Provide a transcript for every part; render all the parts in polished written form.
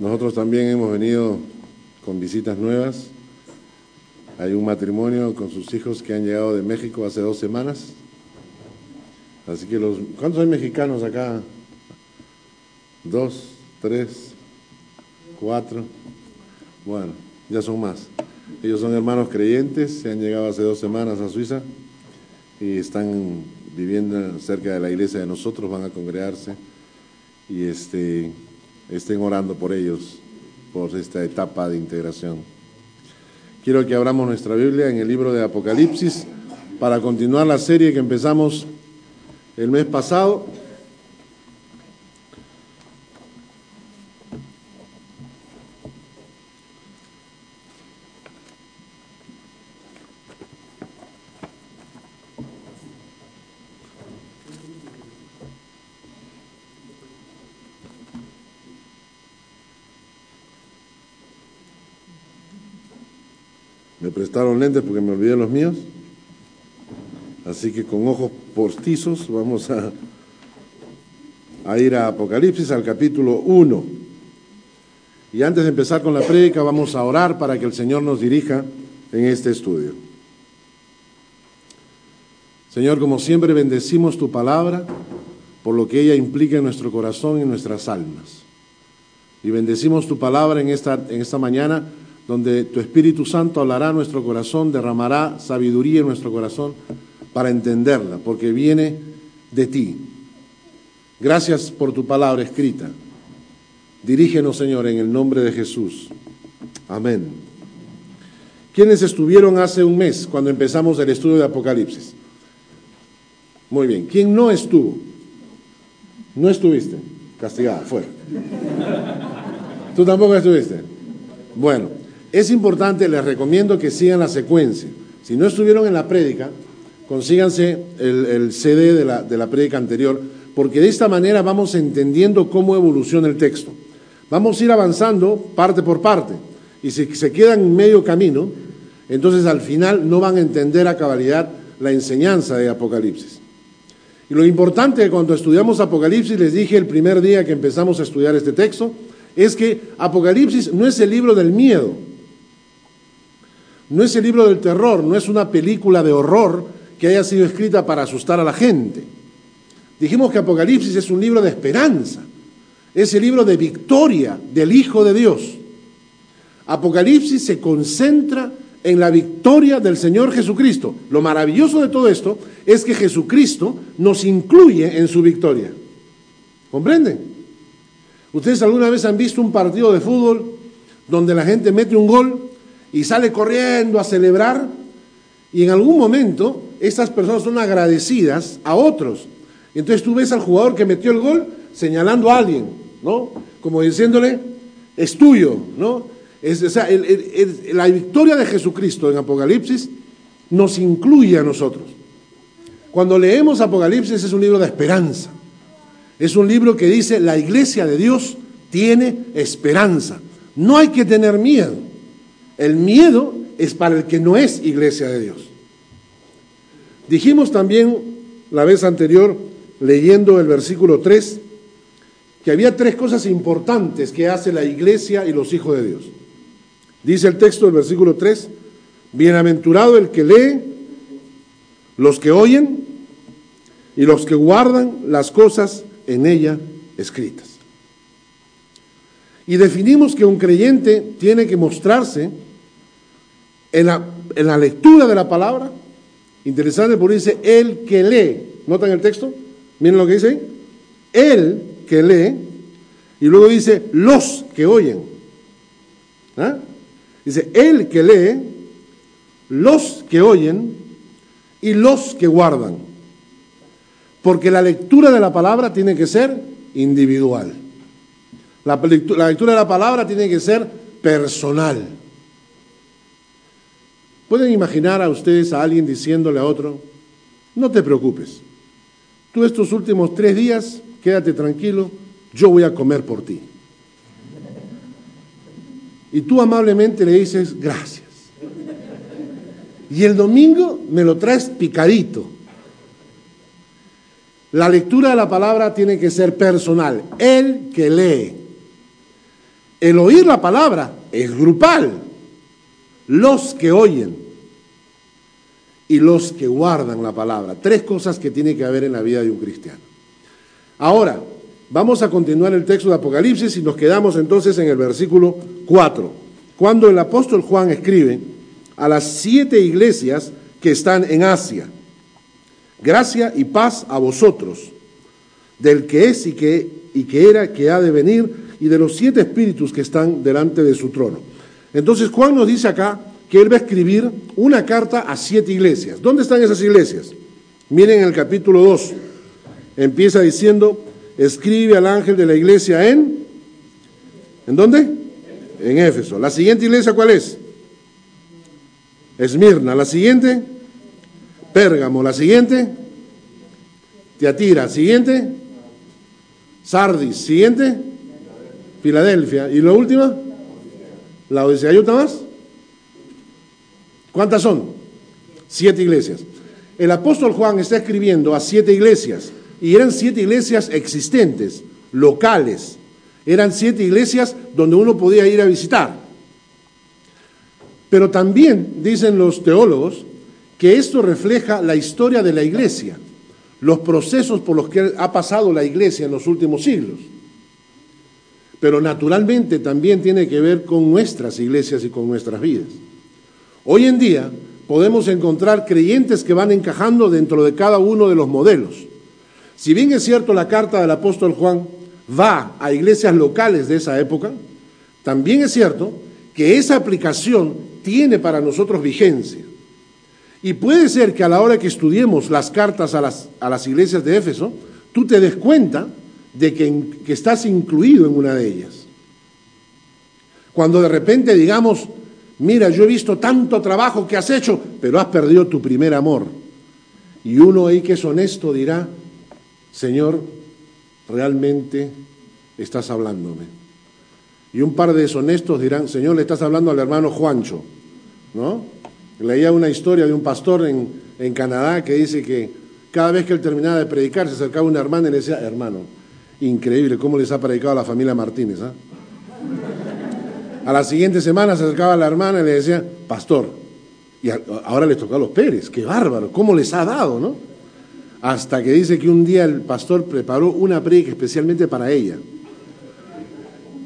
Nosotros también hemos venido con visitas nuevas. Hay un matrimonio con sus hijos que han llegado de México hace 2 semanas. Así que ¿cuántos hay mexicanos acá? 2, 3, 4. Bueno, ya son más. Ellos son hermanos creyentes, se han llegado hace 2 semanas a Suiza y están viviendo cerca de la iglesia de nosotros, van a congregarse y estén orando por ellos, por esta etapa de integración. Quiero que abramos nuestra Biblia en el libro de Apocalipsis para continuar la serie que empezamos el mes pasado. Me prestaron lentes porque me olvidé los míos, así que con ojos postizos vamos a ir a Apocalipsis, al capítulo 1. Y antes de empezar con la prédica vamos a orar para que el Señor nos dirija en este estudio. Señor, como siempre bendecimos tu palabra por lo que ella implica en nuestro corazón y en nuestras almas. Y bendecimos tu palabra en esta mañana, donde tu Espíritu Santo hablará a nuestro corazón, derramará sabiduría en nuestro corazón para entenderla, porque viene de ti. Gracias por tu palabra escrita. Dirígenos, Señor, en el nombre de Jesús. Amén. ¿Quiénes estuvieron hace un mes cuando empezamos el estudio de Apocalipsis? Muy bien. ¿Quién no estuvo? No estuviste. Castigada, fuera. ¿Tú tampoco estuviste? Bueno. Es importante, les recomiendo que sigan la secuencia. Si no estuvieron en la prédica, consíganse el CD de la prédica anterior, porque de esta manera vamos entendiendo cómo evoluciona el texto. Vamos a ir avanzando parte por parte, y si se quedan en medio camino, entonces al final no van a entender a cabalidad la enseñanza de Apocalipsis. Y lo importante cuando estudiamos Apocalipsis, les dije el primer día que empezamos a estudiar este texto, es que Apocalipsis no es el libro del miedo. No es el libro del terror, no es una película de horror que haya sido escrita para asustar a la gente. Dijimos que Apocalipsis es un libro de esperanza, es el libro de victoria del Hijo de Dios. Apocalipsis se concentra en la victoria del Señor Jesucristo. Lo maravilloso de todo esto es que Jesucristo nos incluye en su victoria. ¿Comprenden? ¿Ustedes alguna vez han visto un partido de fútbol donde la gente mete un gol y sale corriendo a celebrar, y en algún momento estas personas son agradecidas a otros? Entonces tú ves al jugador que metió el gol señalando a alguien, ¿no? Como diciéndole, es tuyo, ¿no? La victoria de Jesucristo en Apocalipsis nos incluye a nosotros. Cuando leemos Apocalipsis es un libro de esperanza. Es un libro que dice, la iglesia de Dios tiene esperanza. No hay que tener miedo. El miedo es para el que no es iglesia de Dios. Dijimos también la vez anterior, leyendo el versículo 3, que había 3 cosas importantes que hace la iglesia y los hijos de Dios. Dice el texto del versículo 3, bienaventurado el que lee, los que oyen y los que guardan las cosas en ella escritas. Y definimos que un creyente tiene que mostrarse en la lectura de la palabra. Interesante porque dice el que lee. ¿Notan el texto? Miren lo que dice ahí. El que lee. Y luego dice los que oyen. ¿Ah? Dice el que lee, los que oyen y los que guardan. Porque la lectura de la palabra tiene que ser individual. La lectura de la palabra tiene que ser personal. ¿Pueden imaginar a ustedes a alguien diciéndole a otro, no te preocupes, tú estos últimos 3 días, quédate tranquilo, yo voy a comer por ti? Y tú amablemente le dices, gracias. Y el domingo me lo traes picadito. La lectura de la palabra tiene que ser personal. El que lee. El oír la palabra es grupal. Los que oyen y los que guardan la palabra. 3 cosas que tiene que haber en la vida de un cristiano. Ahora, vamos a continuar el texto de Apocalipsis y nos quedamos entonces en el versículo 4, cuando el apóstol Juan escribe a las 7 iglesias que están en Asia: gracia y paz a vosotros, del que es y que era, que ha de venir, y de los 7 espíritus que están delante de su trono. Entonces Juan nos dice acá que él va a escribir una carta a 7 iglesias. ¿Dónde están esas iglesias? Miren en el capítulo 2, empieza diciendo: escribe al ángel de la iglesia ¿en dónde? En Éfeso. ¿La siguiente iglesia cuál es? Esmirna. ¿La siguiente? Pérgamo. ¿La siguiente? Tiatira. ¿Siguiente? Sardis. ¿Siguiente? Filadelfia. ¿Y la última? Laodicea. ¿Hay otra más? ¿Cuántas son? 7 iglesias. El apóstol Juan está escribiendo a 7 iglesias, y eran 7 iglesias existentes, locales. Eran 7 iglesias donde uno podía ir a visitar. Pero también dicen los teólogos que esto refleja la historia de la iglesia, los procesos por los que ha pasado la iglesia en los últimos siglos. Pero naturalmente también tiene que ver con nuestras iglesias y con nuestras vidas. Hoy en día podemos encontrar creyentes que van encajando dentro de cada uno de los modelos. Si bien es cierto, la carta del apóstol Juan va a iglesias locales de esa época, también es cierto que esa aplicación tiene para nosotros vigencia. Y puede ser que a la hora que estudiemos las cartas a las iglesias de Éfeso, tú te des cuenta de que estás incluido en una de ellas. Cuando de repente digamos: mira, yo he visto tanto trabajo que has hecho, pero has perdido tu primer amor. Y uno ahí que es honesto dirá: Señor, realmente estás hablándome. Y un par de deshonestos dirán: Señor, le estás hablando al hermano Juancho, ¿no? Leía una historia de un pastor en Canadá que dice que cada vez que él terminaba de predicar se acercaba una hermana y le decía: hermano, increíble cómo les ha predicado a la familia Martínez, ¿eh? A la siguiente semana se acercaba a la hermana y le decía: pastor, y ahora les tocó a los Pérez, qué bárbaro, cómo les ha dado, ¿no? Hasta que dice que un día el pastor preparó una prédica especialmente para ella.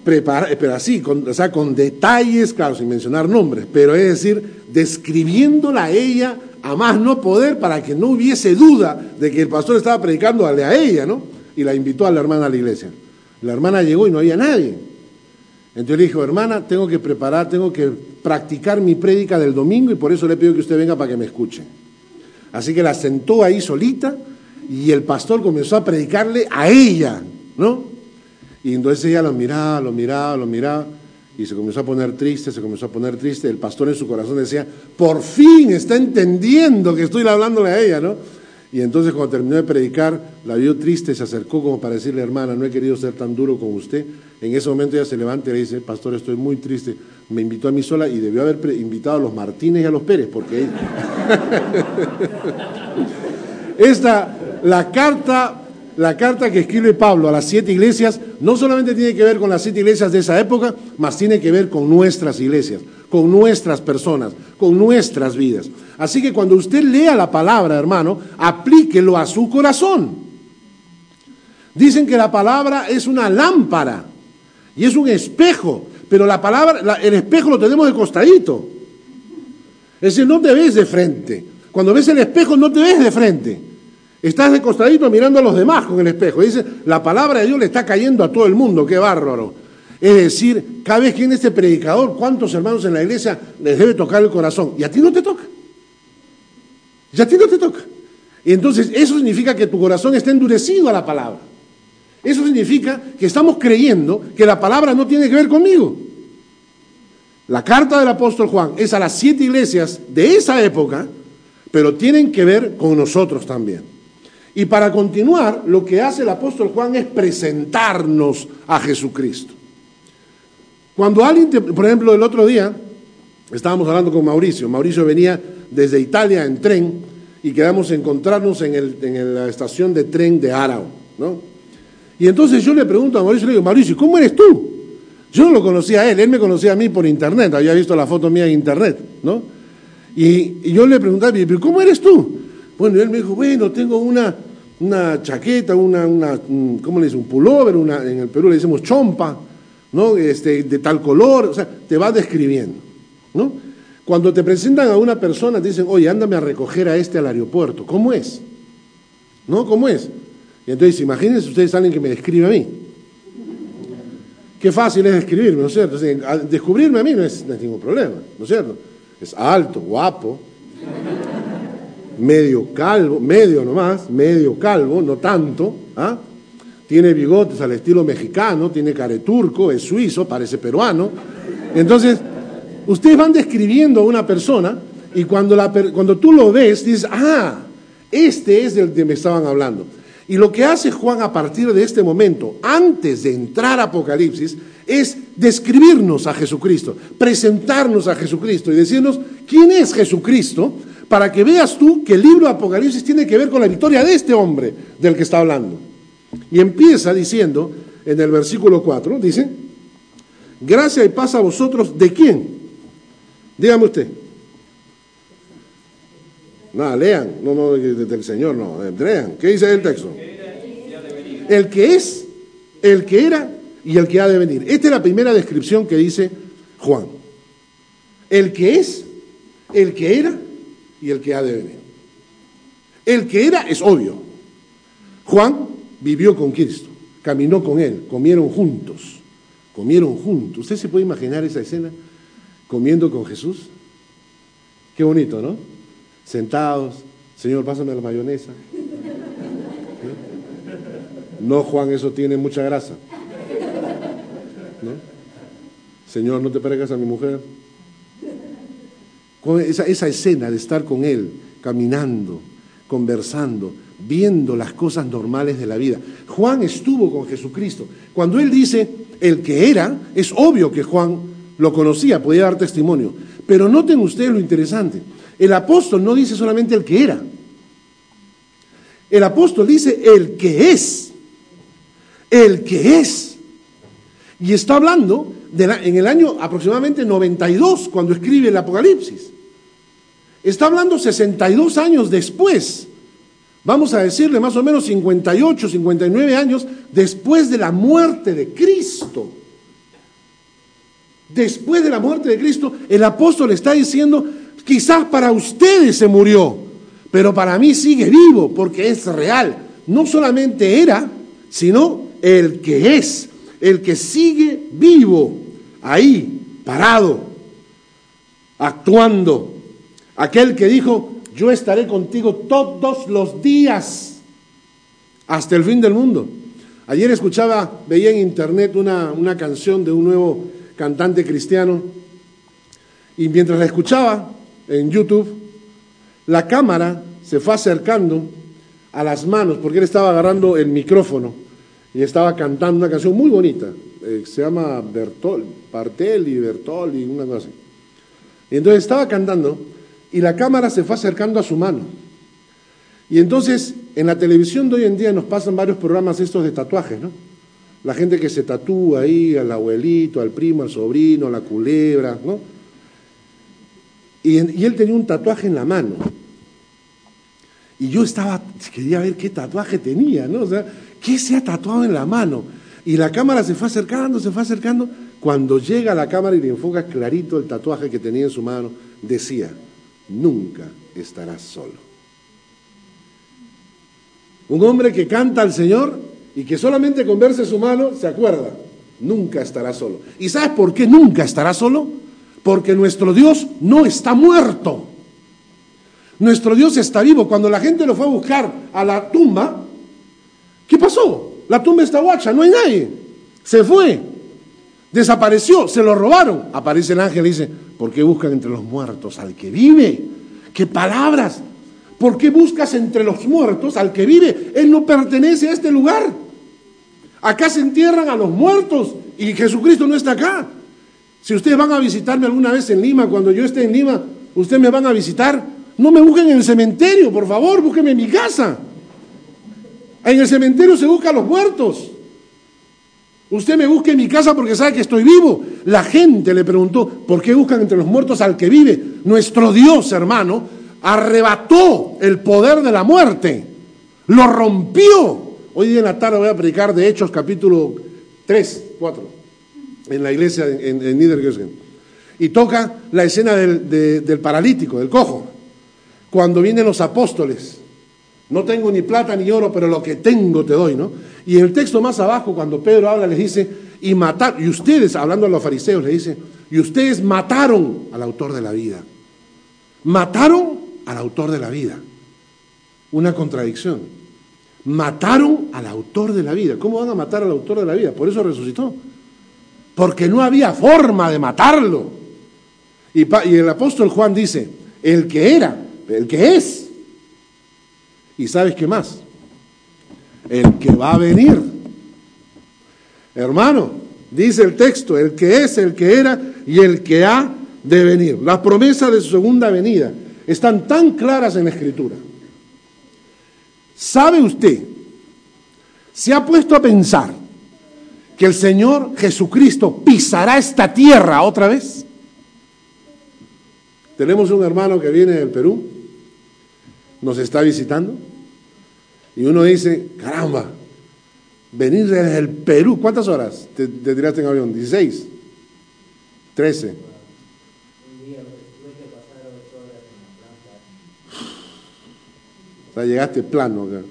Pero así, con detalles, claro, sin mencionar nombres, pero es decir, describiéndola a ella a más no poder, para que no hubiese duda de que el pastor estaba predicando a ella, ¿no? Y la invitó a la hermana a la iglesia. La hermana llegó y no había nadie. Entonces le dijo: hermana, tengo que practicar mi prédica del domingo, y por eso le pido que usted venga para que me escuche. Así que la sentó ahí solita y el pastor comenzó a predicarle a ella, ¿no? Y entonces ella lo miraba y se comenzó a poner triste. El pastor en su corazón decía: por fin está entendiendo que estoy hablándole a ella, ¿no? Y entonces cuando terminó de predicar, la vio triste, se acercó como para decirle: hermana, no he querido ser tan duro con usted. En ese momento ella se levanta y le dice: pastor, estoy muy triste, me invitó a mí sola y debió haber invitado a los Martínez y a los Pérez, porque la carta que escribe Pablo a las 7 iglesias no solamente tiene que ver con las 7 iglesias de esa época, más tiene que ver con nuestras iglesias, con nuestras personas, con nuestras vidas. Así que cuando usted lea la palabra, hermano, aplíquelo a su corazón. Dicen que la palabra es una lámpara y es un espejo, pero la palabra, el espejo lo tenemos de costadito. Es decir, no te ves de frente. Cuando ves el espejo no te ves de frente. Estás de costadito mirando a los demás con el espejo. Dice, la palabra de Dios le está cayendo a todo el mundo, qué bárbaro. Es decir, cada vez que viene este predicador, ¿cuántos hermanos en la iglesia les debe tocar el corazón? Y a ti no te toca. Y a ti no te toca. Y entonces eso significa que tu corazón está endurecido a la palabra. Eso significa que estamos creyendo que la palabra no tiene que ver conmigo. La carta del apóstol Juan es a las 7 iglesias de esa época, pero tienen que ver con nosotros también. Y para continuar, lo que hace el apóstol Juan es presentarnos a Jesucristo. Cuando alguien, por ejemplo, el otro día, estábamos hablando con Mauricio. Mauricio venía desde Italia en tren y quedamos a encontrarnos en la estación de tren de Arao, ¿no? Y entonces yo le pregunto a Mauricio, le digo: Mauricio, ¿cómo eres tú? Yo no lo conocía a él me conocía a mí por internet, había visto la foto mía en internet, ¿no? Y yo le preguntaba, ¿pero cómo eres tú? Bueno, y él me dijo, bueno, tengo una chaqueta, ¿cómo le dice? Un pullover, en el Perú le decimos chompa, ¿no? De tal color, o sea, te va describiendo, ¿no? Cuando te presentan a una persona, te dicen, oye, ándame a recoger a al aeropuerto. ¿Cómo es? ¿No? ¿Cómo es? Y entonces, imagínense ustedes alguien que me describe a mí. Qué fácil es describirme, ¿no es cierto? O sea, descubrirme a mí no es ningún problema, ¿no es cierto? Es alto, guapo, medio calvo, medio calvo, no tanto, ¿ah? Tiene bigotes al estilo mexicano, tiene careturco, es suizo, parece peruano. Entonces, ustedes van describiendo a una persona y cuando tú lo ves, dices, este es del que me estaban hablando. Y lo que hace Juan a partir de este momento, antes de entrar a Apocalipsis, es describirnos a Jesucristo, presentarnos a Jesucristo y decirnos quién es Jesucristo, para que veas tú que el libro de Apocalipsis tiene que ver con la victoria de este hombre del que está hablando. Y empieza diciendo, en el versículo 4, dice, gracia y paz a vosotros, ¿de quién? Dígame usted. No, lean, no, del Señor, no, lean. ¿Qué dice el texto? El que es, el que era y el que ha de venir. Esta es la primera descripción que dice Juan. El que es, el que era y el que ha de venir. El que era es obvio. Juan vivió con Cristo, caminó con Él, comieron juntos. ¿Usted se puede imaginar esa escena? Comiendo con Jesús. Qué bonito, ¿no? Sentados, Señor, pásame la mayonesa. No, Juan, eso tiene mucha grasa. ¿No? Señor, no te parezcas a mi mujer. Esa escena de estar con Él, caminando, conversando, viendo las cosas normales de la vida. Juan estuvo con Jesucristo. Cuando Él dice el que era, es obvio que Juan lo conocía, podía dar testimonio. Pero noten ustedes lo interesante. El apóstol no dice solamente el que era. El apóstol dice el que es. El que es. Y está hablando en el año aproximadamente 92, cuando escribe el Apocalipsis. Está hablando 62 años después. Vamos a decirle más o menos 58, 59 años después de la muerte de Cristo. Después de la muerte de Cristo, el apóstol está diciendo, quizás para ustedes se murió, pero para mí sigue vivo porque es real. No solamente era, sino el que es, el que sigue vivo, ahí, parado, actuando. Aquel que dijo, yo estaré contigo todos los días, hasta el fin del mundo. Ayer veía en internet una canción de un nuevo cantante cristiano, y mientras la escuchaba en YouTube, la cámara se fue acercando a las manos, porque él estaba agarrando el micrófono y estaba cantando una canción muy bonita, se llama Bartelli, una cosa así. Y entonces estaba cantando y la cámara se fue acercando a su mano. Y entonces en la televisión de hoy en día nos pasan varios programas estos de tatuajes, ¿no? La gente que se tatúa ahí, al abuelito, al primo, al sobrino, a la culebra, ¿no? Y él tenía un tatuaje en la mano. Y yo quería ver qué tatuaje tenía, ¿no? O sea, ¿qué se ha tatuado en la mano? Y la cámara se fue acercando. Cuando llega la cámara y le enfoca clarito el tatuaje que tenía en su mano, decía, nunca estarás solo. Un hombre que canta al Señor y que solamente con verse su mano se acuerda, nunca estará solo. ¿Y sabes por qué nunca estará solo? Porque nuestro Dios no está muerto. Nuestro Dios está vivo. Cuando la gente lo fue a buscar a la tumba, ¿qué pasó? La tumba está guacha, no hay nadie. Se fue, desapareció, se lo robaron. Aparece el ángel y dice, ¿por qué buscan entre los muertos al que vive? ¿Qué palabras? ¿Por qué buscas entre los muertos al que vive? Él no pertenece a este lugar. Acá se entierran a los muertos y Jesucristo no está acá. Si ustedes van a visitarme alguna vez en Lima, cuando yo esté en Lima, ustedes me van a visitar, no me busquen en el cementerio, por favor, búsquenme en mi casa. En el cementerio se buscan a los muertos. Usted me busca en mi casa porque sabe que estoy vivo. La gente le preguntó, ¿por qué buscan entre los muertos al que vive? Nuestro Dios, hermano, arrebató el poder de la muerte. Lo rompió. Hoy día en la tarde voy a predicar de Hechos capítulo 3, 4, en la iglesia en Niedergöschen. Y toca la escena del paralítico, del cojo. Cuando vienen los apóstoles. No tengo ni plata ni oro, pero lo que tengo te doy, ¿no? Y en el texto más abajo, cuando Pedro habla, les dice, y ustedes, hablando a los fariseos, les dice, y ustedes mataron al autor de la vida. Mataron al autor de la vida. Una contradicción. Mataron al autor de la vida. ¿Cómo van a matar al autor de la vida? Por eso resucitó. Porque no había forma de matarlo. Y el apóstol Juan dice, el que era, el que es. ¿Y sabes qué más? El que va a venir. Hermano, dice el texto, el que es, el que era y el que ha de venir. Las promesas de su segunda venida están tan claras en la Escritura. ¿Sabe usted? ¿Se ha puesto a pensar que el Señor Jesucristo pisará esta tierra otra vez? Tenemos un hermano que viene del Perú, nos está visitando, y uno dice, caramba, venir desde el Perú, ¿cuántas horas te tiraste en avión? ¿16? ¿13? O sea, llegaste plano acá.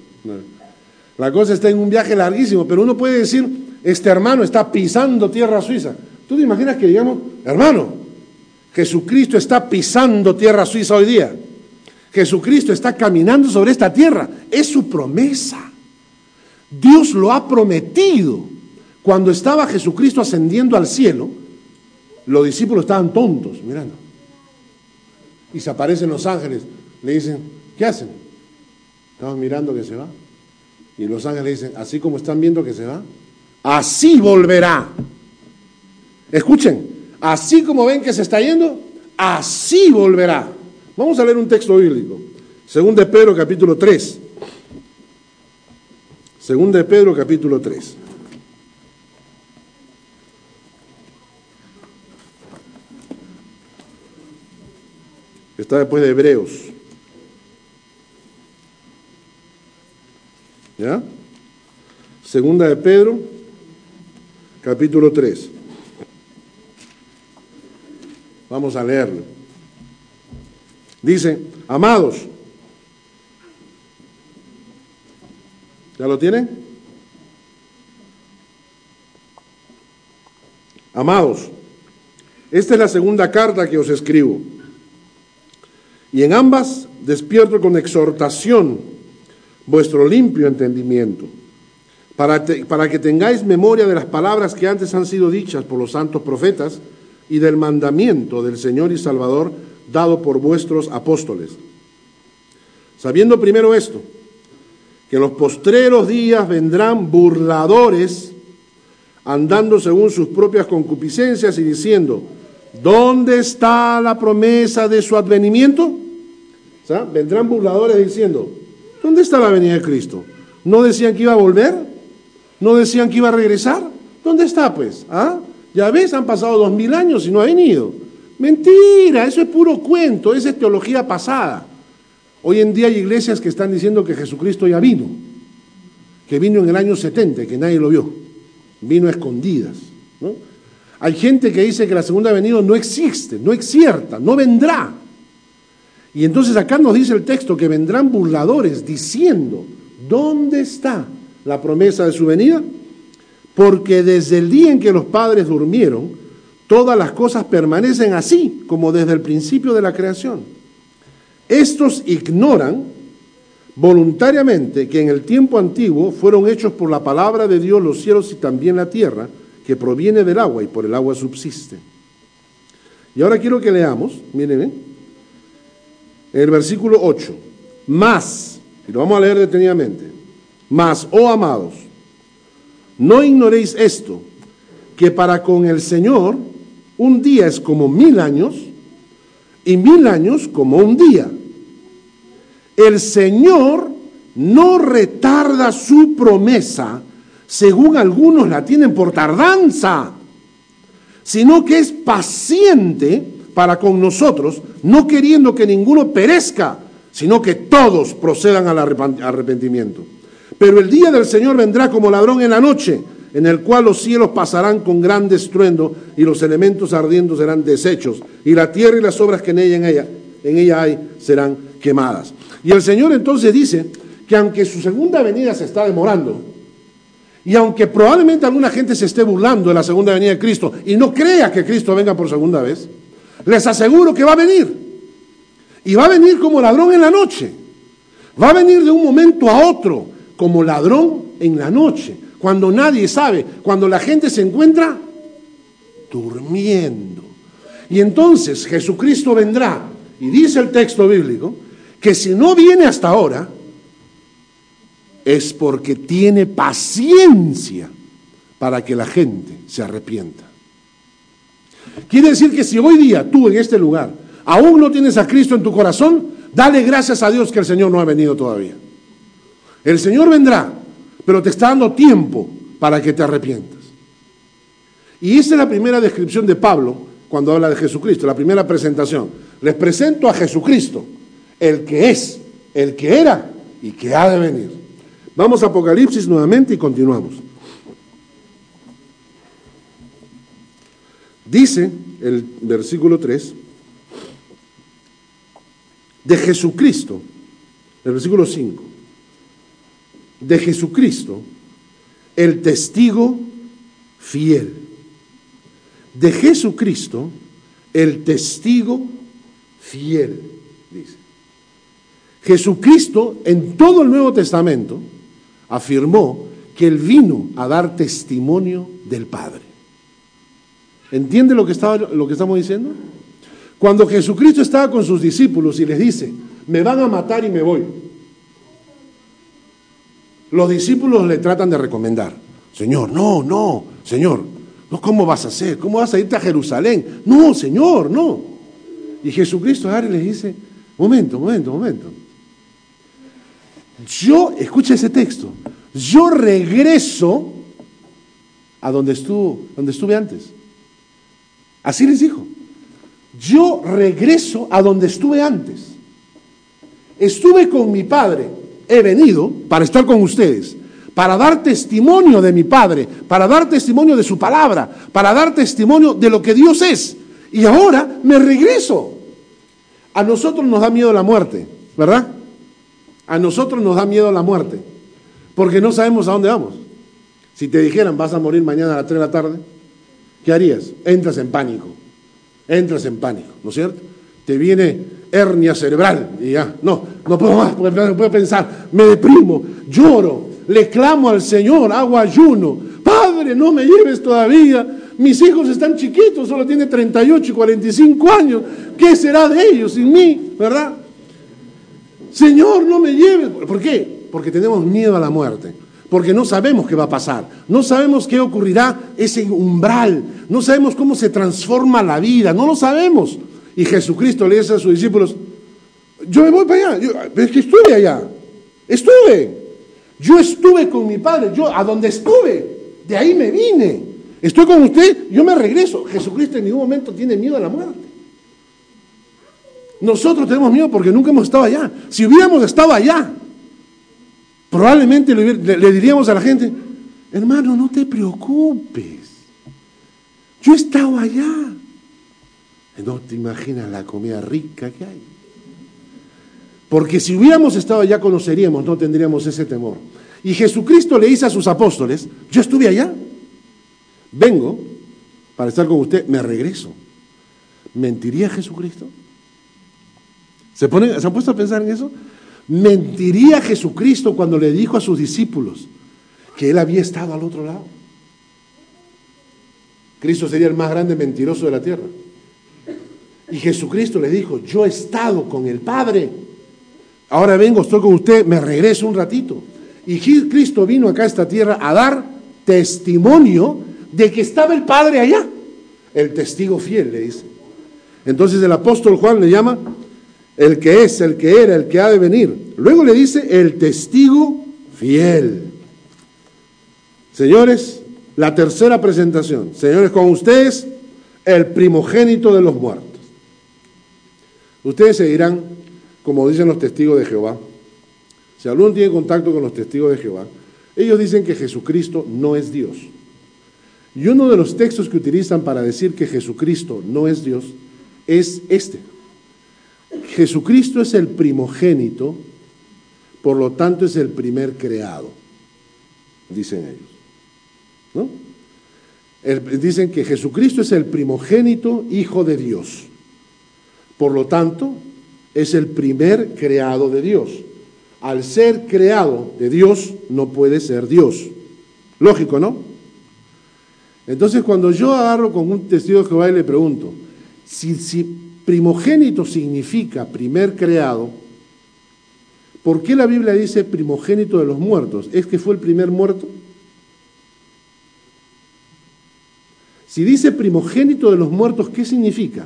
La cosa está en un viaje larguísimo, pero uno puede decir, este hermano está pisando tierra suiza. ¿Tú te imaginas que digamos, hermano, Jesucristo está pisando tierra suiza hoy día? Jesucristo está caminando sobre esta tierra. Es su promesa. Dios lo ha prometido. Cuando estaba Jesucristo ascendiendo al cielo, los discípulos estaban tontos, mirando. Y se aparecen los ángeles. Le dicen, ¿qué hacen? Estaban mirando que se va. Y los ángeles le dicen, así como están viendo que se va, así volverá. Escuchen, así como ven que se está yendo, así volverá. Vamos a leer un texto bíblico. Según de Pedro capítulo 3. Según de Pedro capítulo 3. Está después de Hebreos. ¿Ya? Segunda de Pedro capítulo 3. Vamos a leerlo. Dice, amados, ¿ya lo tienen? Amados, esta es la segunda carta que os escribo, y en ambas despierto con exhortación vuestro limpio entendimiento, para que tengáis memoria de las palabras que antes han sido dichas por los santos profetas y del mandamiento del Señor y Salvador dado por vuestros apóstoles. Sabiendo primero esto, que en los postreros días vendrán burladores, andando según sus propias concupiscencias y diciendo, ¿dónde está la promesa de su advenimiento? O sea, vendrán burladores diciendo, ¿dónde está la venida de Cristo? ¿No decían que iba a volver? ¿No decían que iba a regresar? ¿Dónde está pues? ¿Ah? Ya ves, han pasado 2000 años y no ha venido. Mentira, eso es puro cuento, esa es teología pasada. Hoy en día hay iglesias que están diciendo que Jesucristo ya vino, que vino en el año 70 y que nadie lo vio, vino a escondidas, ¿no? Hay gente que dice que la segunda venida no existe, no es cierta, no vendrá. Y entonces acá nos dice el texto que vendrán burladores diciendo, ¿dónde está la promesa de su venida? Porque desde el día en que los padres durmieron, todas las cosas permanecen así, como desde el principio de la creación. Estos ignoran voluntariamente que en el tiempo antiguo fueron hechos por la palabra de Dios los cielos y también la tierra, que proviene del agua y por el agua subsiste. Y ahora quiero que leamos, miren, en el versículo 8, más, y lo vamos a leer detenidamente, más, oh amados, no ignoréis esto, que para con el Señor un día es como 1000 años y 1000 años como un día. El Señor no retarda su promesa, según algunos la tienen por tardanza, sino que es paciente para con nosotros, no queriendo que ninguno perezca, sino que todos procedan al arrepentimiento. Pero el día del Señor vendrá como ladrón en la noche, en el cual los cielos pasarán con gran estruendo y los elementos ardiendo serán deshechos, y la tierra y las obras que en ella hay serán quemadas. Y el Señor entonces dice que aunque su segunda venida se está demorando, y aunque probablemente alguna gente se esté burlando de la segunda venida de Cristo y no crea que Cristo venga por segunda vez, les aseguro que va a venir. Y va a venir como ladrón en la noche. Va a venir de un momento a otro, como ladrón en la noche, cuando nadie sabe, cuando la gente se encuentra durmiendo. Y entonces Jesucristo vendrá, y dice el texto bíblico, que si no viene hasta ahora, es porque tiene paciencia para que la gente se arrepienta. Quiere decir que si hoy día tú en este lugar aún no tienes a Cristo en tu corazón, dale gracias a Dios que el Señor no ha venido todavía. El Señor vendrá, pero te está dando tiempo para que te arrepientas. Y esa es la primera descripción de Pablo cuando habla de Jesucristo, la primera presentación. Les presento a Jesucristo, el que es, el que era y que ha de venir. Vamos a Apocalipsis nuevamente y continuamos. Dice el versículo 3, de Jesucristo, el versículo 5, de Jesucristo, el testigo fiel. De Jesucristo, el testigo fiel, dice. Jesucristo, en todo el Nuevo Testamento, afirmó que Él vino a dar testimonio del Padre. ¿Entiende lo que estamos diciendo? Cuando Jesucristo estaba con sus discípulos y les dice, me van a matar y me voy, los discípulos le tratan de recomendar, Señor, no, Señor, no, ¿cómo vas a hacer? ¿Cómo vas a irte a Jerusalén? No, Señor, no. Y Jesucristo agarra y les dice, momento. Escucha ese texto, yo regreso a donde estuve antes. Así les dijo, yo regreso a donde estuve antes. Estuve con mi Padre, he venido para estar con ustedes, para dar testimonio de mi Padre, para dar testimonio de su palabra, para dar testimonio de lo que Dios es. Y ahora me regreso. A nosotros nos da miedo la muerte, ¿verdad? A nosotros nos da miedo la muerte, porque no sabemos a dónde vamos. Si te dijeran, vas a morir mañana a las 3 de la tarde, ¿qué harías? Entras en pánico, ¿no es cierto? Te viene hernia cerebral y ya, no puedo más, porque no puedo pensar, me deprimo, lloro, le clamo al Señor, hago ayuno, Padre, no me lleves todavía, mis hijos están chiquitos, solo tienen 38 y 45 años, ¿qué será de ellos sin mí? ¿Verdad? Señor, no me lleves. ¿Por qué? Porque tenemos miedo a la muerte, porque no sabemos qué va a pasar, no sabemos qué ocurrirá ese umbral, no sabemos cómo se transforma la vida, no lo sabemos. Y Jesucristo le dice a sus discípulos, yo me voy para allá, es que estuve allá, yo estuve con mi Padre, yo a donde estuve, de ahí me vine, estoy con usted, yo me regreso. Jesucristo en ningún momento tiene miedo a la muerte. Nosotros tenemos miedo porque nunca hemos estado allá. Si hubiéramos estado allá, probablemente le diríamos a la gente, hermano, no te preocupes, yo he estado allá. No te imaginas la comida rica que hay. Porque si hubiéramos estado allá conoceríamos, no tendríamos ese temor. Y Jesucristo le dice a sus apóstoles, yo estuve allá, vengo para estar con usted, me regreso. ¿Mentiría Jesucristo? ¿Se han puesto a pensar en eso? ¿Mentiría Jesucristo cuando le dijo a sus discípulos que Él había estado al otro lado? Cristo sería el más grande mentiroso de la tierra. Y Jesucristo les dijo, yo he estado con el Padre, ahora vengo, estoy con usted, me regreso un ratito. Y Cristo vino acá a esta tierra a dar testimonio de que estaba el Padre allá. El testigo fiel, le dice. Entonces el apóstol Juan le llama el que es, el que era, el que ha de venir. Luego le dice el testigo fiel. Señores, la tercera presentación. Señores, con ustedes, el primogénito de los muertos. Ustedes se dirán, como dicen los testigos de Jehová, si alguno tiene contacto con los testigos de Jehová, ellos dicen que Jesucristo no es Dios. Y uno de los textos que utilizan para decir que Jesucristo no es Dios es este. Jesucristo es el primogénito, por lo tanto es el primer creado, dicen ellos, ¿no? Dicen que Jesucristo es el primogénito hijo de Dios, por lo tanto es el primer creado de Dios. Al ser creado de Dios no puede ser Dios. Lógico, ¿no? Entonces cuando yo agarro con un testigo de Jehová y le pregunto, si primogénito significa primer creado, ¿por qué la Biblia dice primogénito de los muertos? ¿Es que fue el primer muerto? Si dice primogénito de los muertos, ¿qué significa?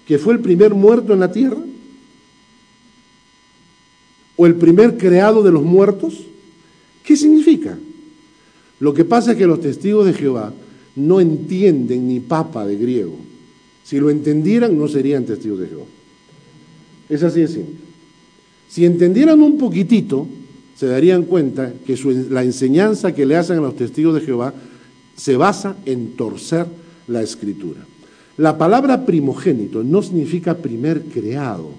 ¿Que fue el primer muerto en la tierra? ¿O el primer creado de los muertos? ¿Qué significa? Lo que pasa es que los testigos de Jehová no entienden ni papa de griego. Si lo entendieran, no serían testigos de Jehová. Es así de simple. Si entendieran un poquitito, se darían cuenta que la enseñanza que le hacen a los testigos de Jehová se basa en torcer la Escritura. La palabra primogénito no significa primer creado.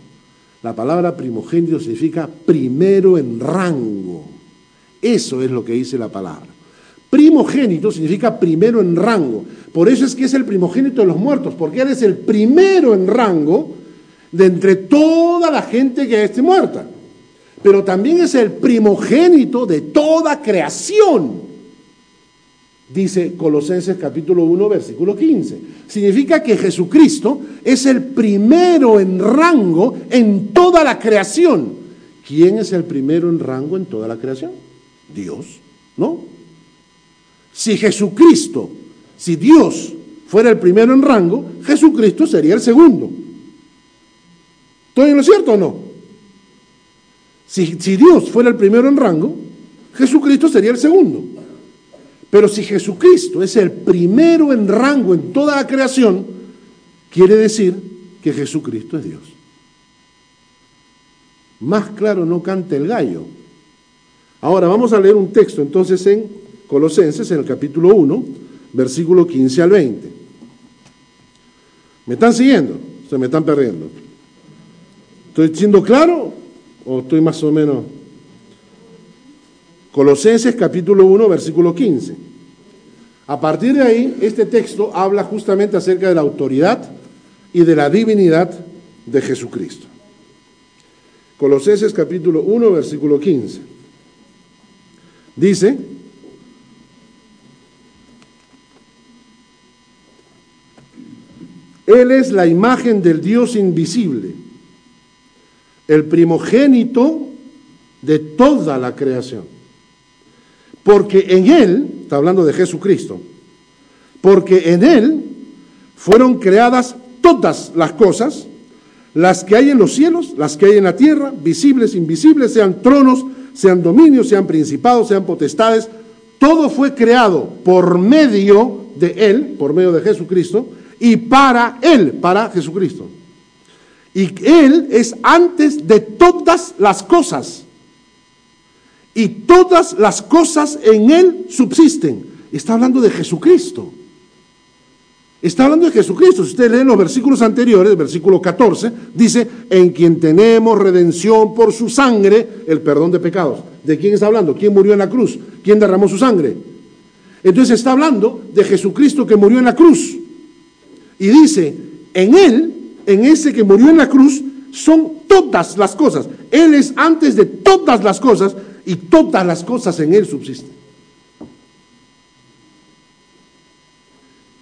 La palabra primogénito significa primero en rango. Eso es lo que dice la palabra. Primogénito significa primero en rango. Por eso es que es el primogénito de los muertos, porque él es el primero en rango de entre toda la gente que esté muerta. Pero también es el primogénito de toda creación. Dice Colosenses capítulo 1, versículo 15. Significa que Jesucristo es el primero en rango en toda la creación. ¿Quién es el primero en rango en toda la creación? Dios, ¿no? Si Dios fuera el primero en rango, Jesucristo sería el segundo. ¿Estoy en lo cierto o no? Si Dios fuera el primero en rango, Jesucristo sería el segundo. Pero si Jesucristo es el primero en rango en toda la creación, quiere decir que Jesucristo es Dios. Más claro no canta el gallo. Ahora vamos a leer un texto entonces en Colosenses, en el capítulo 1, versículo 15 al 20. ¿Me están siguiendo? ¿Se me están perdiendo? ¿Estoy siendo claro o estoy más o menos? Colosenses capítulo 1, versículo 15. A partir de ahí, este texto habla justamente acerca de la autoridad y de la divinidad de Jesucristo. Colosenses capítulo 1, versículo 15. Dice: Él es la imagen del Dios invisible, el primogénito de toda la creación. Porque en Él, está hablando de Jesucristo, porque en Él fueron creadas todas las cosas, las que hay en los cielos, las que hay en la tierra, visibles, invisibles, sean tronos, sean dominios, sean principados, sean potestades. Todo fue creado por medio de Él, por medio de Jesucristo, y para Él, para Jesucristo. Y Él es antes de todas las cosas. Y todas las cosas en Él subsisten. Está hablando de Jesucristo. Está hablando de Jesucristo. Si usted lee los versículos anteriores, versículo 14, dice: en quien tenemos redención por su sangre, el perdón de pecados. ¿De quién está hablando? ¿Quién murió en la cruz? ¿Quién derramó su sangre? Entonces está hablando de Jesucristo que murió en la cruz. Y dice, en Él, en ese que murió en la cruz, son todas las cosas. Él es antes de todas las cosas, y todas las cosas en Él subsisten.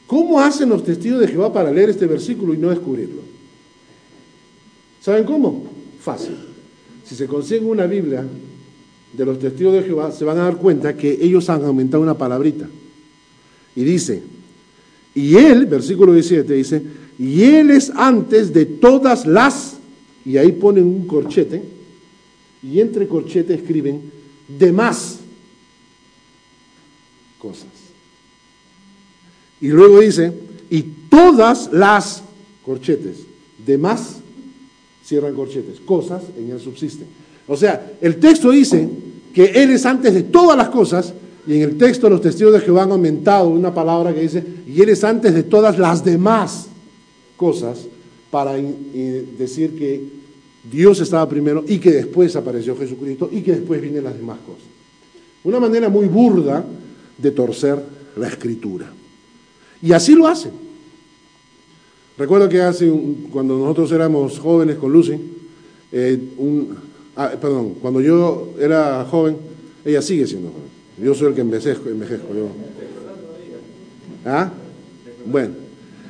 ¿Cómo hacen los testigos de Jehová para leer este versículo y no descubrirlo? ¿Saben cómo? Fácil. Si se consigue una Biblia de los testigos de Jehová, se van a dar cuenta que ellos han aumentado una palabrita. Y dice, y Él, versículo 17, dice, y Él es antes de todas las, y ahí ponen un corchete, y entre corchetes escriben demás. cosas. Y luego dice, y todas las corchetes, demás, cierran corchetes, cosas en él subsisten. O sea, el texto dice que Él es antes de todas las cosas, y en el texto los testigos de Jehová han aumentado una palabra que dice, y Él es antes de todas las demás cosas, para decir que Dios estaba primero y que después apareció Jesucristo y que después vienen las demás cosas. Una manera muy burda de torcer la Escritura. Y así lo hacen. Recuerdo que cuando nosotros éramos jóvenes con Lucy, cuando yo era joven, ella sigue siendo joven. Yo soy el que envejezco yo. ¿Ah? Bueno,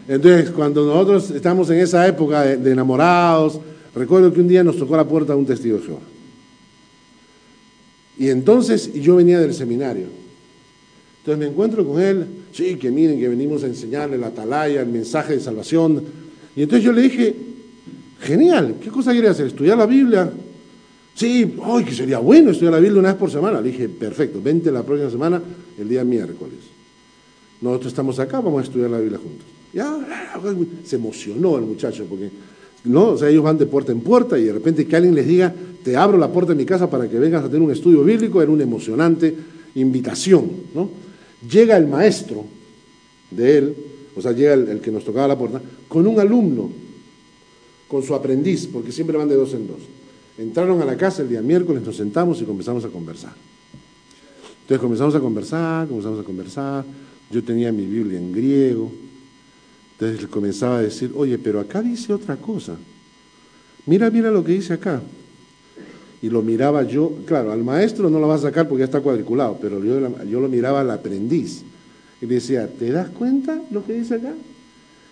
entonces cuando nosotros estamos en esa época de enamorados, recuerdo que un día nos tocó la puerta un testigo de Jehová. Y entonces yo venía del seminario. Entonces me encuentro con él, sí, que miren que venimos a enseñarle la atalaya, el mensaje de salvación. Y entonces yo le dije, genial, ¿qué cosa quiere hacer? ¿Estudiar la Biblia? Sí, ¡ay, que sería bueno estudiar la Biblia una vez por semana! Le dije, perfecto, vente la próxima semana, el día miércoles. Nosotros estamos acá, vamos a estudiar la Biblia juntos. Ya, se emocionó el muchacho, porque ¿no? O sea, ellos van de puerta en puerta y de repente que alguien les diga, te abro la puerta de mi casa para que vengas a tener un estudio bíblico, era una emocionante invitación, ¿no? Llega el maestro de él, o sea, llega el que nos tocaba la puerta, con un alumno, con su aprendiz, porque siempre van de dos en dos. Entraron a la casa el día miércoles, nos sentamos y comenzamos a conversar. Entonces comenzamos a conversar, yo tenía mi Biblia en griego, entonces le comenzaba a decir, oye, pero acá dice otra cosa, mira lo que dice acá. Y lo miraba yo, claro, al maestro no lo va a sacar porque ya está cuadriculado, pero yo lo miraba al aprendiz. Y le decía, ¿te das cuenta lo que dice acá?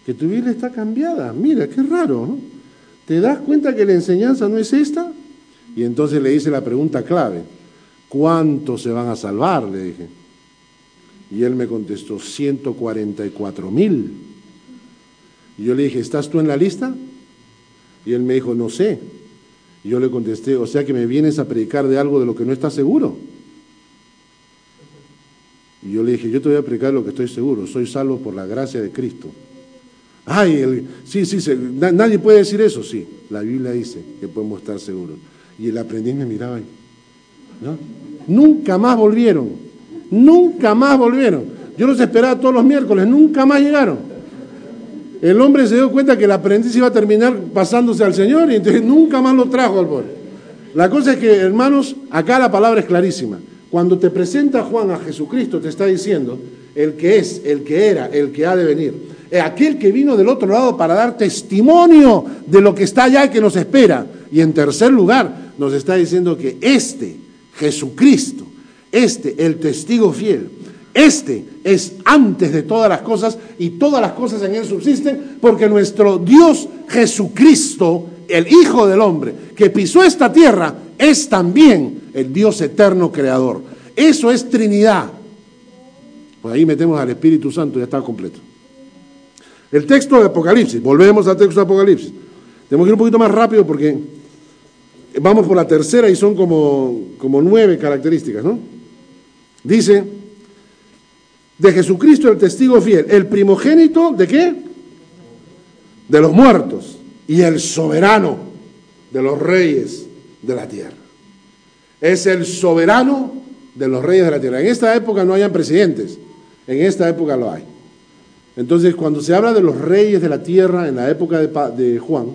Que tu Biblia está cambiada, mira, qué raro, ¿no? ¿Te das cuenta que la enseñanza no es esta? Y entonces le hice la pregunta clave, ¿cuántos se van a salvar? Le dije. Y él me contestó, 144,000. Y yo le dije, ¿estás tú en la lista? Y él me dijo, no sé. Y yo le contesté, o sea que me vienes a predicar de algo de lo que no estás seguro. Y yo le dije, yo te voy a predicar lo que estoy seguro, soy salvo por la gracia de Cristo. Ay, sí, nadie puede decir eso, sí, la Biblia dice que podemos estar seguros. Y el aprendiz me miraba ahí, ¿no? Nunca más volvieron. Yo los esperaba todos los miércoles, nunca más llegaron. El hombre se dio cuenta que el aprendiz iba a terminar pasándose al Señor y entonces nunca más lo trajo al pobre. La cosa es que, hermanos, acá la palabra es clarísima. Cuando te presenta Juan a Jesucristo, te está diciendo el que es, el que era, el que ha de venir. Aquel que vino del otro lado para dar testimonio de lo que está allá y que nos espera. Y en tercer lugar, nos está diciendo que Jesucristo, el testigo fiel, es antes de todas las cosas y todas las cosas en Él subsisten porque nuestro Dios Jesucristo, el Hijo del Hombre, que pisó esta tierra, es también el Dios eterno creador. Eso es Trinidad. Pues ahí metemos al Espíritu Santo y ya está completo. El texto de Apocalipsis, volvemos al texto de Apocalipsis. Tenemos que ir un poquito más rápido porque vamos por la tercera y son como 9 características, ¿no? Dice, de Jesucristo el testigo fiel, el primogénito, ¿de qué? De los muertos, y el soberano de los reyes de la tierra. Es el soberano de los reyes de la tierra. En esta época no hayan presidentes, en esta época lo hay. Entonces, cuando se habla de los reyes de la tierra en la época de Juan,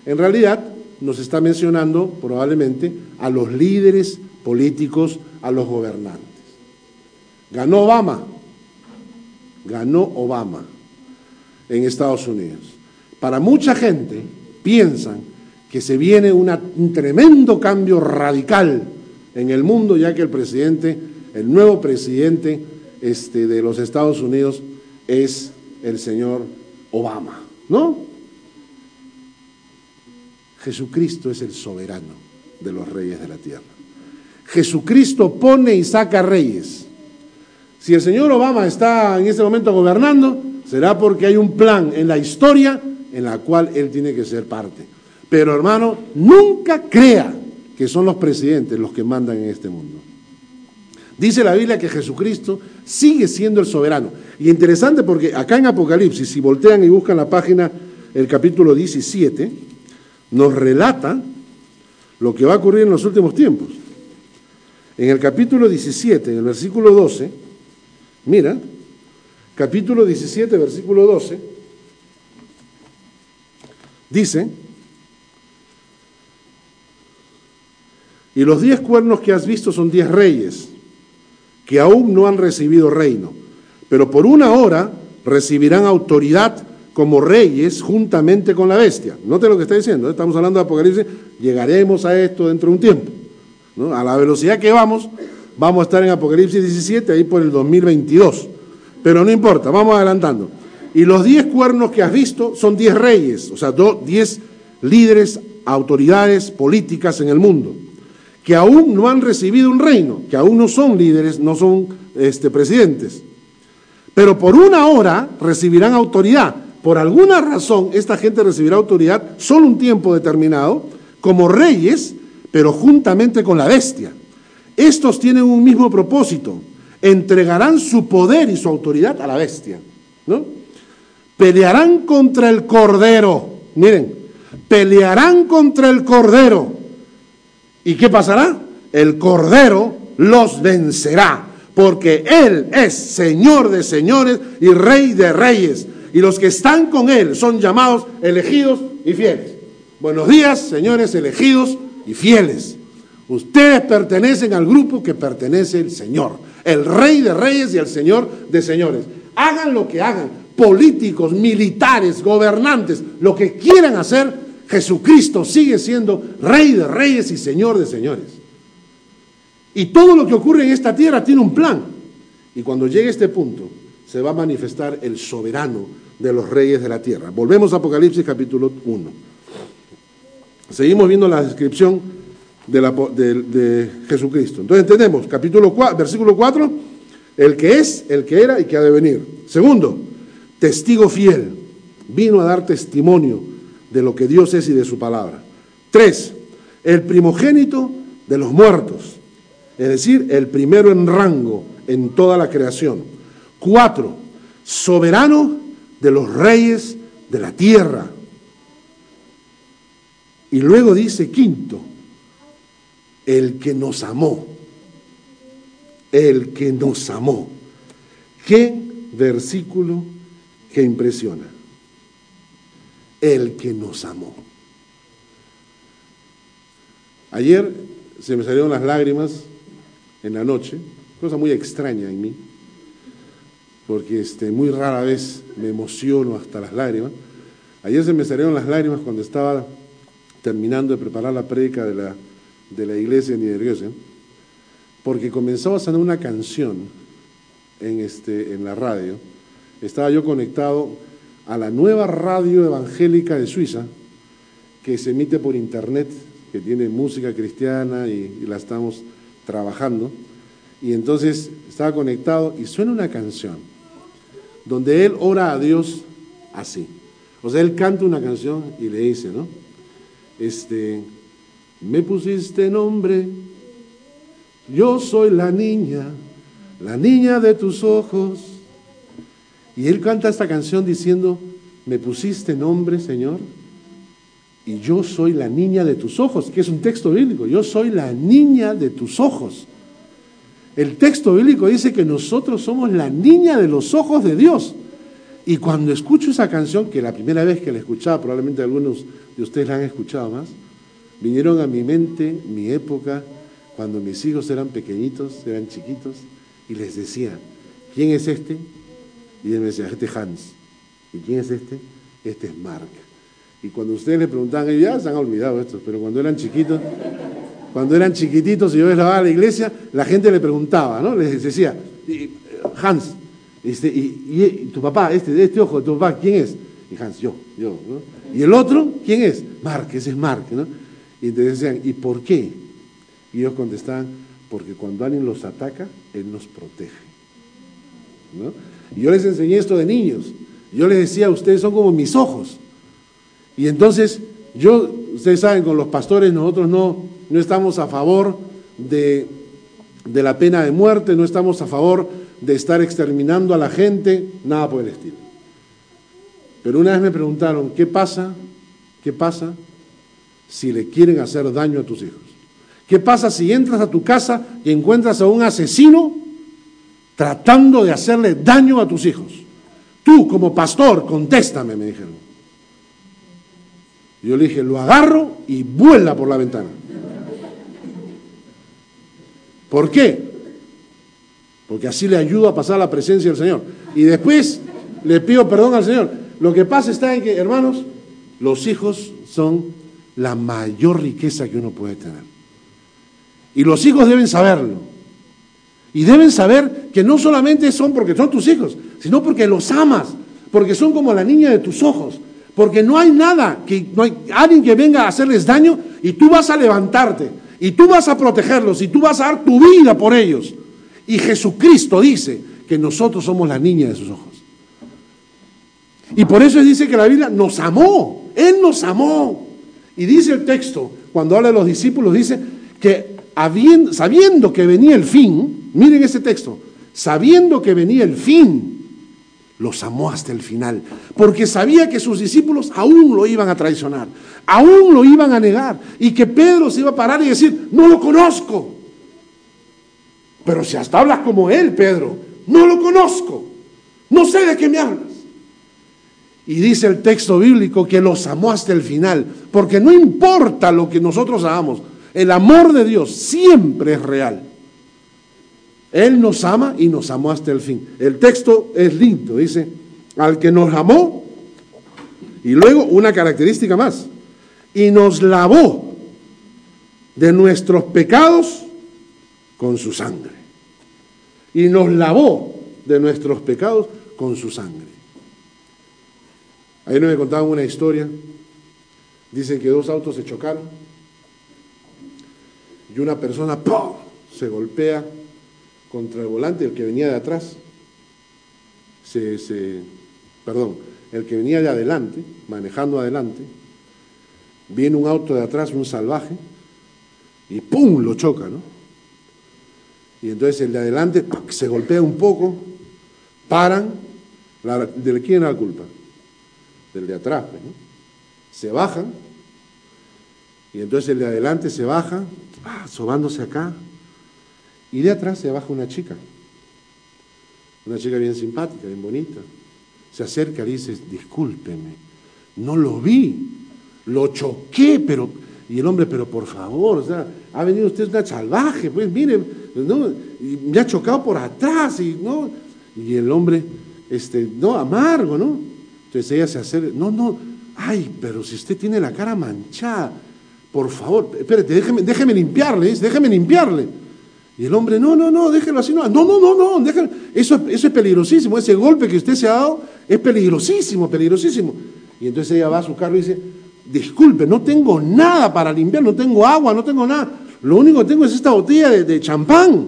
en realidad nos está mencionando probablemente a los líderes políticos, a los gobernantes. Ganó Obama en Estados Unidos. Para mucha gente piensan que se viene un tremendo cambio radical en el mundo, ya que el nuevo presidente de los Estados Unidos es el señor Obama, ¿no? Jesucristo es el soberano de los reyes de la tierra. Jesucristo pone y saca reyes. Si el señor Obama está en este momento gobernando, será porque hay un plan en la historia en la cual él tiene que ser parte. Pero hermano, nunca crea que son los presidentes los que mandan en este mundo. Dice la Biblia que Jesucristo sigue siendo el soberano. Y interesante porque acá en Apocalipsis, si voltean y buscan la página, el capítulo 17, nos relata lo que va a ocurrir en los últimos tiempos. En el capítulo 17, en el versículo 12, mira, capítulo 17, versículo 12, dice: y los 10 cuernos que has visto son 10 reyes, que aún no han recibido reino, pero por una hora recibirán autoridad como reyes juntamente con la bestia. Note lo que está diciendo, estamos hablando de Apocalipsis, llegaremos a esto dentro de un tiempo, ¿no? A la velocidad que vamos a estar en Apocalipsis 17, ahí por el 2022, pero no importa, vamos adelantando. Y los 10 cuernos que has visto son 10 reyes, o sea, 10 líderes, autoridades políticas en el mundo, que aún no han recibido un reino, que aún no son líderes, no son presidentes, pero por una hora recibirán autoridad. Por alguna razón esta gente recibirá autoridad solo un tiempo determinado, como reyes, pero juntamente con la bestia. Estos tienen un mismo propósito: entregarán su poder y su autoridad a la bestia, ¿no? Pelearán contra el Cordero, miren, pelearán contra el Cordero. ¿Y qué pasará? El Cordero los vencerá, porque Él es Señor de señores y Rey de reyes, y los que están con Él son llamados elegidos y fieles. Buenos días, señores elegidos y fieles. Ustedes pertenecen al grupo que pertenece el Señor, el Rey de reyes y el Señor de señores. Hagan lo que hagan, políticos, militares, gobernantes, lo que quieran hacer, Jesucristo sigue siendo Rey de reyes y Señor de señores. Y todo lo que ocurre en esta tierra tiene un plan. Y cuando llegue a este punto, se va a manifestar el soberano de los reyes de la tierra. Volvemos a Apocalipsis capítulo 1. Seguimos viendo la descripción de Jesucristo. Entonces entendemos, versículo 4, el que es, el que era y que ha de venir. Segundo, testigo fiel, vino a dar testimonio de lo que Dios es y de su palabra. 3, el primogénito de los muertos, es decir, el primero en rango en toda la creación. 4, soberano de los reyes de la tierra. Y luego dice, quinto, el que nos amó. El que nos amó. Qué versículo que impresiona. El que nos amó. Ayer se me salieron las lágrimas en la noche, cosa muy extraña en mí, porque muy rara vez me emociono hasta las lágrimas. Ayer se me salieron las lágrimas cuando estaba terminando de preparar la prédica de la iglesia en Niedergösen, porque comenzó a sonar una canción en la radio. Estaba yo conectado a la nueva radio evangélica de Suiza, que se emite por internet, que tiene música cristiana y la estamos trabajando. Y entonces estaba conectado y suena una canción donde él ora a Dios así. O sea, él canta una canción y le dice, ¿no? Me pusiste nombre, yo soy la niña de tus ojos. Y él canta esta canción diciendo, me pusiste nombre, Señor, y yo soy la niña de tus ojos, que es un texto bíblico, yo soy la niña de tus ojos. El texto bíblico dice que nosotros somos la niña de los ojos de Dios. Y cuando escucho esa canción, que la primera vez que la escuchaba, probablemente algunos de ustedes la han escuchado más, vinieron a mi mente mi época cuando mis hijos eran pequeñitos, eran chiquitos, y les decía, ¿quién es este? Y él me decía, este es Hans. ¿Y quién es este? Este es Mark. Y cuando ustedes le preguntaban, ellos ya se han olvidado esto, pero cuando eran chiquitos, y yo les lavaba a la iglesia, la gente le preguntaba, ¿no? Les decía, Hans, y tu papá, este ojo de tu papá, ¿quién es? Y Hans, yo, ¿no? Y el otro, ¿quién es? Mark, ese es Mark, ¿no? Y entonces decían, ¿y por qué? Y ellos contestaban, porque cuando alguien los ataca, Él nos protege, ¿no? Y yo les enseñé esto de niños. Yo les decía, ustedes son como mis ojos. Y entonces, ustedes saben, con los pastores nosotros no estamos a favor de de la pena de muerte, no estamos a favor de estar exterminando a la gente, nada por el estilo. Pero una vez me preguntaron, ¿qué pasa si le quieren hacer daño a tus hijos? ¿Qué pasa si entras a tu casa y encuentras a un asesino tratando de hacerle daño a tus hijos? Tú, como pastor, contéstame, me dijeron. Yo le dije, lo agarro y vuela por la ventana. ¿Por qué? Porque así le ayudo a pasar la presencia del Señor. Y después le pido perdón al Señor. Lo que pasa está en que, hermanos, los hijos son la mayor riqueza que uno puede tener. Y los hijos deben saberlo. Y deben saber que no solamente son porque son tus hijos, sino porque los amas, porque son como la niña de tus ojos, porque no hay nada, no hay alguien que venga a hacerles daño y tú vas a levantarte, y tú vas a protegerlos, y tú vas a dar tu vida por ellos. Y Jesucristo dice que nosotros somos la niña de sus ojos. Y por eso dice que la Biblia nos amó, Él nos amó. Y dice el texto, cuando habla de los discípulos, dice que sabiendo que venía el fin, miren ese texto, sabiendo que venía el fin, los amó hasta el final, porque sabía que sus discípulos aún lo iban a traicionar, aún lo iban a negar, y que Pedro se iba a parar y decir, no lo conozco. Pero si hasta hablas como él, Pedro, no lo conozco, no sé de qué me hablas. Y dice el texto bíblico que los amó hasta el final, porque no importa lo que nosotros hagamos, el amor de Dios siempre es real. Él nos ama y nos amó hasta el fin. El texto es lindo, dice, al que nos amó, y luego una característica más, y nos lavó de nuestros pecados con su sangre. Y nos lavó de nuestros pecados con su sangre. Ayer me contaban una historia, dicen que dos autos se chocaron, y una persona ¡pum!, se golpea contra el volante, el que venía de atrás, el que venía de adelante, manejando adelante, viene un auto de atrás, un salvaje, y ¡pum!, lo choca, ¿no? Y entonces el de adelante ¡pac!, se golpea un poco, paran, ¿de quién era la culpa? Del de atrás, ¿no? Se bajan, y entonces el de adelante se baja, sobándose acá, y de atrás se baja una chica bien simpática, bien bonita, se acerca y dice, discúlpeme, no lo vi, lo choqué, pero, y el hombre, pero por favor, o sea, ha venido usted una salvaje, pues mire, no, y me ha chocado por atrás, y no, y el hombre, no, amargo, ¿no? Entonces ella se acerca, no, ay, pero si usted tiene la cara manchada, por favor, espérate, déjeme limpiarle, déjeme limpiarle. Y el hombre, no, déjelo así, no, déjelo. Eso es peligrosísimo, ese golpe que usted se ha dado es peligrosísimo. Y entonces ella va a su carro y dice, disculpe, no tengo nada para limpiar, no tengo agua, no tengo nada, lo único que tengo es esta botella de champán,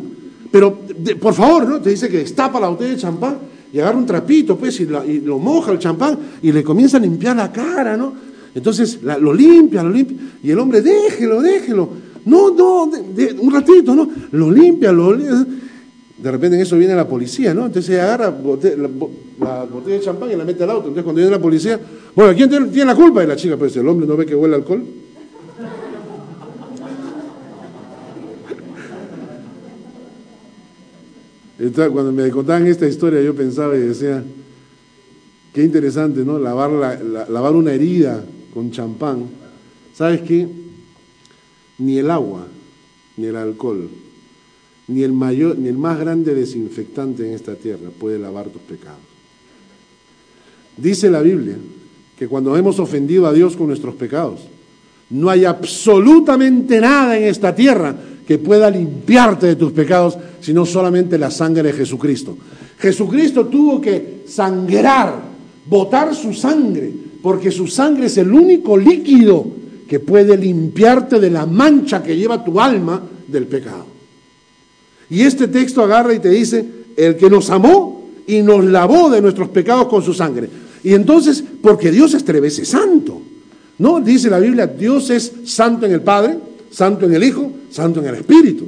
pero por favor, ¿no? Te dice que destapa la botella de champán y agarra un trapito, pues, y lo moja el champán y le comienza a limpiar la cara, ¿no? Entonces lo limpia, y el hombre, déjelo, no, un ratito, ¿no? Lo limpia, de repente en eso viene la policía, ¿no? Entonces ella agarra la botella de champán y la mete al auto. Entonces cuando viene la policía, bueno, ¿quién tiene la culpa? Y la chica, pues, ¿el hombre no ve que huele alcohol? Entonces, cuando me contaban esta historia, yo pensaba y decía, qué interesante, ¿no? Lavar una herida con champán. ¿Sabes qué? Ni el agua, ni el alcohol, ni el más grande desinfectante en esta tierra puede lavar tus pecados. Dice la Biblia que cuando hemos ofendido a Dios con nuestros pecados, no hay absolutamente nada en esta tierra que pueda limpiarte de tus pecados, sino solamente la sangre de Jesucristo. Jesucristo tuvo que sangrar, botar su sangre, porque su sangre es el único líquido que puede limpiarte de la mancha que lleva tu alma del pecado. Y este texto agarra y te dice, el que nos amó y nos lavó de nuestros pecados con su sangre. Y entonces, porque Dios es 3 veces santo, ¿no? Dice la Biblia, Dios es santo en el Padre, santo en el Hijo, santo en el Espíritu.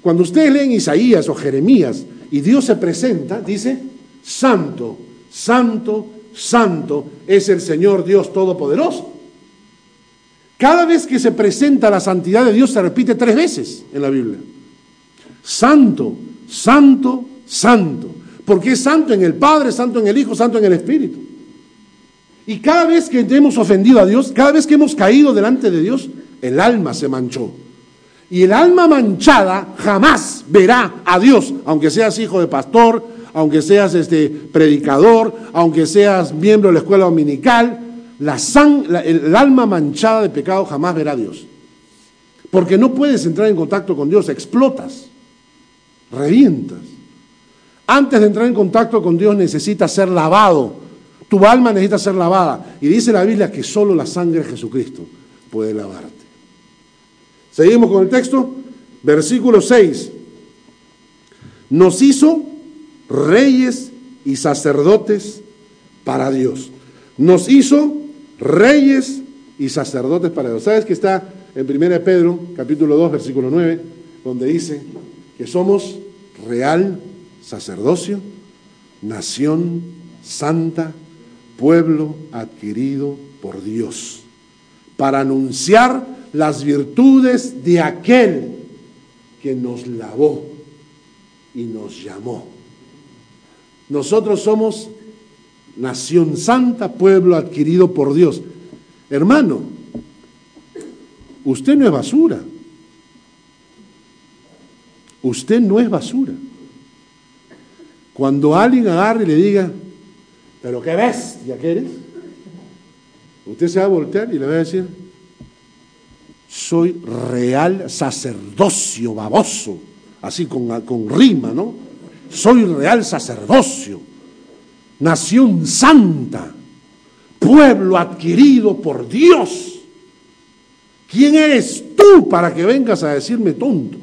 Cuando ustedes leen Isaías o Jeremías y Dios se presenta, dice, santo, santo, santo es el Señor Dios Todopoderoso. Cada vez que se presenta la santidad de Dios se repite 3 veces en la Biblia. Santo, santo, santo. Porque es santo en el Padre, santo en el Hijo, santo en el Espíritu. Y cada vez que hemos ofendido a Dios, cada vez que hemos caído delante de Dios, el alma se manchó. Y el alma manchada jamás verá a Dios, aunque seas hijo de pastor, aunque seas predicador, aunque seas miembro de la escuela dominical, el alma manchada de pecado jamás verá a Dios. Porque no puedes entrar en contacto con Dios, explotas, revientas. Antes de entrar en contacto con Dios necesitas ser lavado. Tu alma necesita ser lavada. Y dice la Biblia que solo la sangre de Jesucristo puede lavarte. Seguimos con el texto. Versículo 6. Nos hizo reyes y sacerdotes para Dios. Nos hizo reyes y sacerdotes para Dios. ¿Sabes que está en 1 Pedro, capítulo 2, versículo 9, donde dice que somos real sacerdocio, nación santa, pueblo adquirido por Dios, para anunciar las virtudes de aquel que nos lavó y nos llamó. Nosotros somos nación santa, pueblo adquirido por Dios. Hermano, usted no es basura. Usted no es basura. Cuando alguien agarre y le diga, pero qué bestia que eres, usted se va a voltear y le va a decir, soy real sacerdocio baboso, así con rima, ¿no? Soy real sacerdocio, nación santa, pueblo adquirido por Dios. ¿Quién eres tú para que vengas a decirme tonto?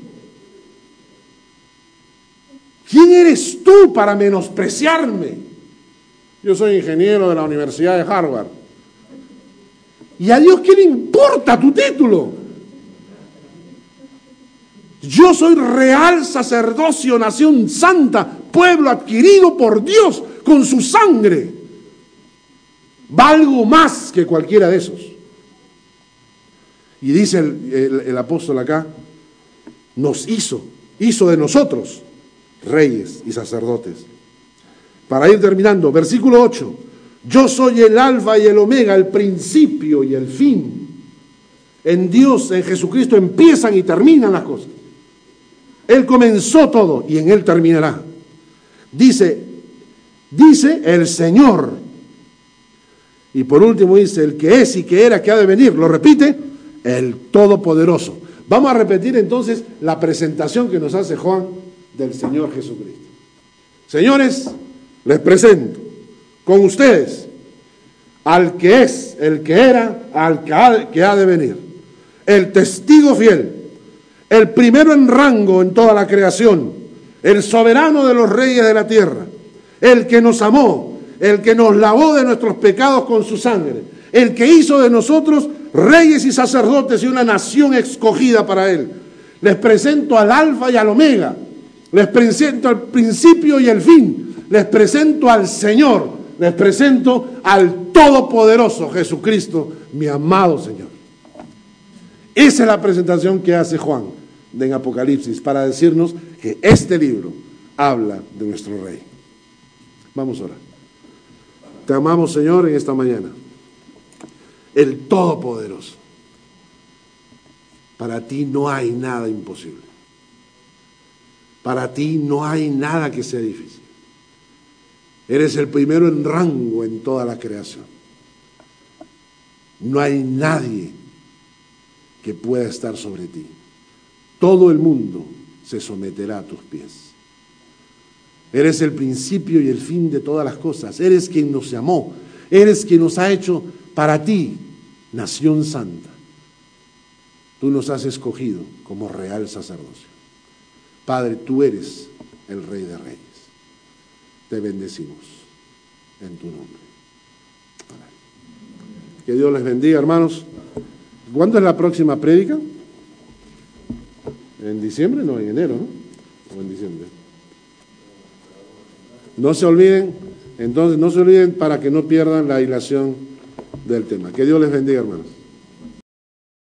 ¿Quién eres tú para menospreciarme? Yo soy ingeniero de la Universidad de Harvard. ¿Y a Dios qué le importa tu título? Yo soy real sacerdocio, nación santa, pueblo adquirido por Dios con su sangre. Valgo más que cualquiera de esos. Y dice el apóstol acá, nos hizo de nosotros reyes y sacerdotes. Para ir terminando, versículo 8, yo soy el alfa y el omega, el principio y el fin. En Dios, en Jesucristo empiezan y terminan las cosas. Él comenzó todo y en Él terminará. Dice el Señor. Y por último dice, el que es y que era, que ha de venir. Lo repite, el Todopoderoso. Vamos a repetir entonces la presentación que nos hace Juan del Señor Jesucristo. Señores, les presento con ustedes al que es, el que era, al que ha de venir. El testigo fiel, el primero en rango en toda la creación, el soberano de los reyes de la tierra, el que nos amó, el que nos lavó de nuestros pecados con su sangre, el que hizo de nosotros reyes y sacerdotes y una nación escogida para Él. Les presento al alfa y al omega, les presento al principio y el fin, les presento al Señor, les presento al Todopoderoso Jesucristo, mi amado Señor. Esa es la presentación que hace Juan en Apocalipsis para decirnos que este libro habla de nuestro Rey. Vamos a orar. Te amamos, Señor, en esta mañana. El Todopoderoso. Para ti no hay nada imposible. Para ti no hay nada que sea difícil. Eres el primero en rango en toda la creación. No hay nadie que pueda estar sobre ti. Todo el mundo se someterá a tus pies. Eres el principio y el fin de todas las cosas. Eres quien nos amó. Eres quien nos ha hecho para ti nación santa. Tú nos has escogido como real sacerdocio. Padre, tú eres el Rey de Reyes. Te bendecimos en tu nombre. Amén. Que Dios les bendiga, hermanos. ¿Cuándo es la próxima prédica? En En diciembre, no, en enero, ¿no? O en diciembre. No se olviden, entonces no se olviden para que no pierdan la hilación del tema. Que Dios les bendiga, hermanos.